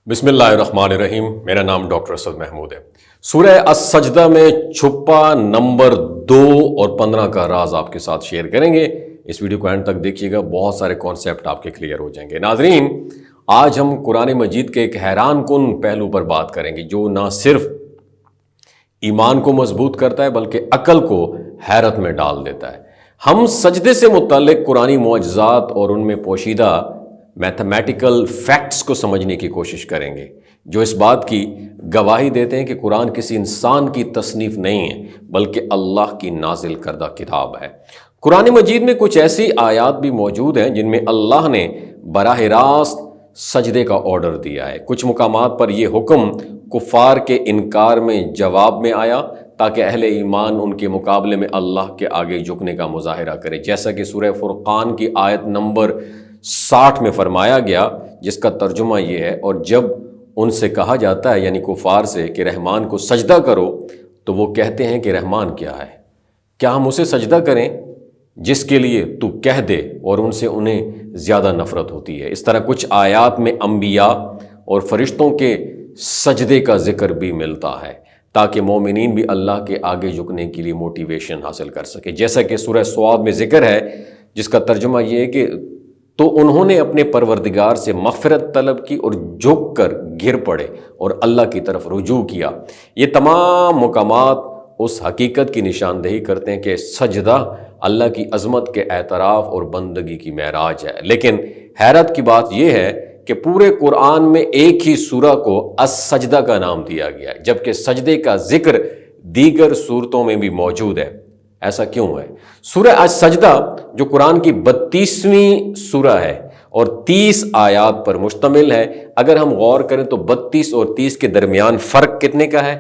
بسم اللہ الرحمن الرحیم۔ میرا نام ڈاکٹر اسد محمود ہے۔ سورہ السجدہ میں چھپا نمبر 2 اور 15 کا راز آپ کے ساتھ شیئر کریں گے۔ اس ویڈیو کو اینڈ تک دیکھیے گا، بہت سارے کانسیپٹ آپ کے کلیئر ہو جائیں گے۔ ناظرین، آج ہم قرآن مجید کے ایک حیران کن پہلو پر بات کریں گے جو نہ صرف ایمان کو مضبوط کرتا ہے بلکہ عقل کو حیرت میں ڈال دیتا ہے۔ ہم سجدے سے متعلق قرآنی معجزات اور ان میں پوشیدہ میتھمیٹیکل فیکٹس کو سمجھنے کی کوشش کریں گے جو اس بات کی گواہی دیتے ہیں کہ قرآن کسی انسان کی تصنیف نہیں ہے بلکہ اللہ کی نازل کردہ کتاب ہے۔ قرآن مجید میں کچھ ایسی آیات بھی موجود ہیں جن میں اللہ نے براہ راست سجدے کا آرڈر دیا ہے۔ کچھ مقامات پر یہ حکم کفار کے انکار میں جواب میں آیا تاکہ اہل ایمان ان کے مقابلے میں اللہ کے آگے جھکنے کا مظاہرہ کرے، جیسا کہ سورہ فرقان کی آیت نمبر 60 میں فرمایا گیا، جس کا ترجمہ یہ ہے، اور جب ان سے کہا جاتا ہے یعنی کفار سے کہ رحمان کو سجدہ کرو تو وہ کہتے ہیں کہ رحمان کیا ہے؟ کیا ہم اسے سجدہ کریں جس کے لیے تو کہہ دے، اور ان سے انہیں زیادہ نفرت ہوتی ہے۔ اس طرح کچھ آیات میں انبیاء اور فرشتوں کے سجدے کا ذکر بھی ملتا ہے تاکہ مومنین بھی اللہ کے آگے جھکنے کے لیے موٹیویشن حاصل کر سکے، جیسا کہ سورہ صاد میں ذکر ہے جس کا ترجمہ یہ ہے کہ تو انہوں نے اپنے پروردگار سے مغفرت طلب کی اور جھک کر گر پڑے اور اللہ کی طرف رجوع کیا۔ یہ تمام مقامات اس حقیقت کی نشاندہی کرتے ہیں کہ سجدہ اللہ کی عظمت کے اعتراف اور بندگی کی معراج ہے۔ لیکن حیرت کی بات یہ ہے کہ پورے قرآن میں ایک ہی سورہ کو السجدہ کا نام دیا گیا ہے، جبکہ سجدے کا ذکر دیگر سورتوں میں بھی موجود ہے۔ ایسا کیوں ہے؟ سورہ السجدہ جو قرآن کی 32ویں سورہ ہے اور 30 آیات پر مشتمل ہے، اگر ہم غور کریں تو 32 اور 30 کے درمیان فرق کتنے کا ہے؟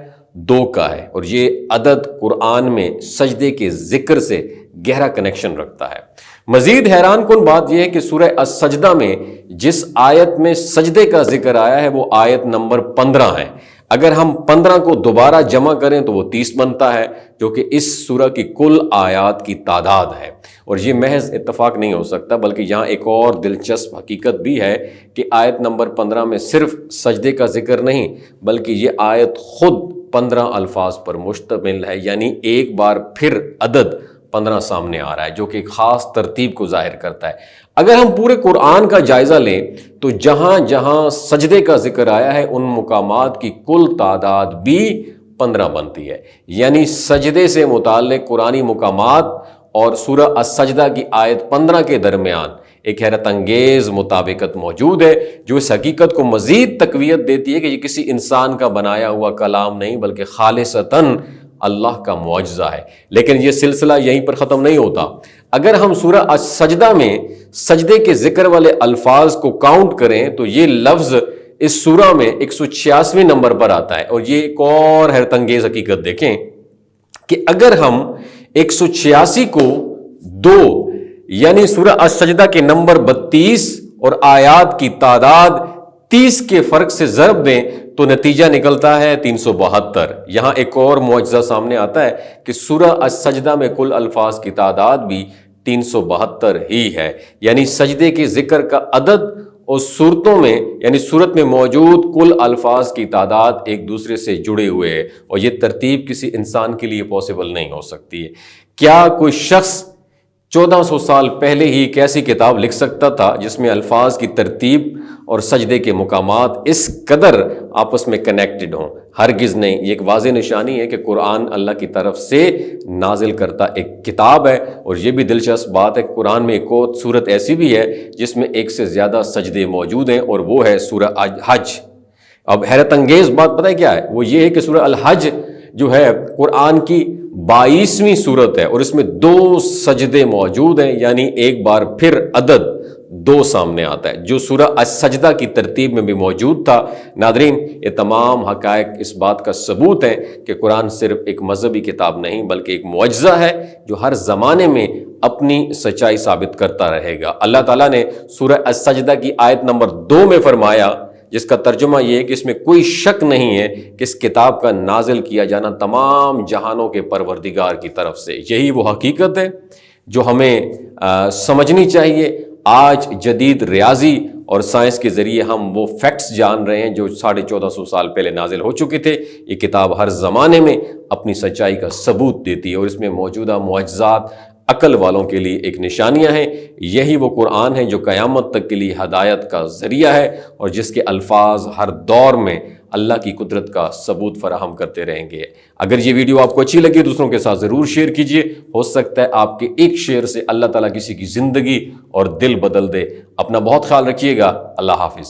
2 کا ہے، اور یہ عدد قرآن میں سجدے کے ذکر سے گہرا کنیکشن رکھتا ہے۔ مزید حیران کن بات یہ ہے کہ سورہ السجدہ میں جس آیت میں سجدے کا ذکر آیا ہے وہ آیت نمبر 15 ہے۔ اگر ہم 15 کو دوبارہ جمع کریں تو وہ 30 بنتا ہے، جو کہ اس سورہ کی کل آیات کی تعداد ہے۔ اور یہ محض اتفاق نہیں ہو سکتا بلکہ یہاں ایک اور دلچسپ حقیقت بھی ہے کہ آیت نمبر 15 میں صرف سجدے کا ذکر نہیں بلکہ یہ آیت خود 15 الفاظ پر مشتمل ہے، یعنی ایک بار پھر عدد 15 سامنے آ رہا ہے جو کہ ایک خاص ترتیب کو ظاہر کرتا ہے۔ اگر ہم پورے قرآن کا جائزہ لیں تو جہاں جہاں سجدے کا ذکر آیا ہے ان مقامات کی کل تعداد بھی 15 بنتی ہے، یعنی سجدے سے متعلق قرآنی مقامات اور سورہ السجدہ کی آیت 15 کے درمیان ایک حیرت انگیز مطابقت موجود ہے جو اس حقیقت کو مزید تقویت دیتی ہے کہ یہ کسی انسان کا بنایا ہوا کلام نہیں بلکہ خالصتاً اللہ کا معجزہ ہے۔ لیکن یہ سلسلہ یہیں پر ختم نہیں ہوتا۔ اگر ہم سورہ السجدہ میں سجدے کے ذکر والے الفاظ کو کاؤنٹ کریں تو یہ لفظ اس سورہ میں 186ویں نمبر پر آتا ہے، اور یہ ایک اور حیرت انگیز حقیقت دیکھیں کہ اگر ہم 186 کو 2 یعنی سورہ السجدہ کے نمبر 32 اور آیات کی تعداد 30 کے فرق سے ضرب دیں تو نتیجہ نکلتا ہے 372۔ یہاں ایک اور معجزہ سامنے آتا ہے کہ سورہ السجدہ میں کل الفاظ کی تعداد بھی 372 ہی ہے، یعنی سجدے کے ذکر کا عدد اور صورتوں میں یعنی صورت میں موجود کل الفاظ کی تعداد ایک دوسرے سے جڑے ہوئے ہیں، اور یہ ترتیب کسی انسان کے لیے پاسبل نہیں ہو سکتی ہے۔ کیا کوئی شخص 1400 سال پہلے ہی ایک ایسی کتاب لکھ سکتا تھا جس میں الفاظ کی ترتیب اور سجدے کے مقامات اس قدر آپس میں کنیکٹڈ ہوں؟ ہرگز نہیں۔ یہ ایک واضح نشانی ہے کہ قرآن اللہ کی طرف سے نازل کرتا ایک کتاب ہے، اور یہ بھی دلچسپ بات ہے کہ قرآن میں ایک اور صورت ایسی بھی ہے جس میں ایک سے زیادہ سجدے موجود ہیں، اور وہ ہے سورہ حج۔ اب حیرت انگیز بات پتہ ہے کیا ہے؟ وہ یہ ہے کہ سورہ الحج جو ہے قرآن کی 22ویں سورت ہے، اور اس میں 2 سجدے موجود ہیں، یعنی ایک بار پھر عدد 2 سامنے آتا ہے جو سورہ السجدہ کی ترتیب میں بھی موجود تھا۔ ناظرین، یہ تمام حقائق اس بات کا ثبوت ہیں کہ قرآن صرف ایک مذہبی کتاب نہیں بلکہ ایک معجزہ ہے جو ہر زمانے میں اپنی سچائی ثابت کرتا رہے گا۔ اللہ تعالیٰ نے سورہ السجدہ کی آیت نمبر 2 میں فرمایا، جس کا ترجمہ یہ ہے کہ اس میں کوئی شک نہیں ہے کہ اس کتاب کا نازل کیا جانا تمام جہانوں کے پروردگار کی طرف سے۔ یہی وہ حقیقت ہے جو ہمیں سمجھنی چاہیے۔ آج جدید ریاضی اور سائنس کے ذریعے ہم وہ فیکٹس جان رہے ہیں جو 1450 سال پہلے نازل ہو چکے تھے۔ یہ کتاب ہر زمانے میں اپنی سچائی کا ثبوت دیتی ہے اور اس میں موجودہ معجزات عقل والوں کے لیے ایک نشانیاں ہیں۔ یہی وہ قرآن ہے جو قیامت تک کے لیے ہدایت کا ذریعہ ہے اور جس کے الفاظ ہر دور میں اللہ کی قدرت کا ثبوت فراہم کرتے رہیں گے۔ اگر یہ ویڈیو آپ کو اچھی لگی دوسروں کے ساتھ ضرور شیئر کیجئے، ہو سکتا ہے آپ کے ایک شیئر سے اللہ تعالیٰ کسی کی زندگی اور دل بدل دے۔ اپنا بہت خیال رکھیے گا۔ اللہ حافظ۔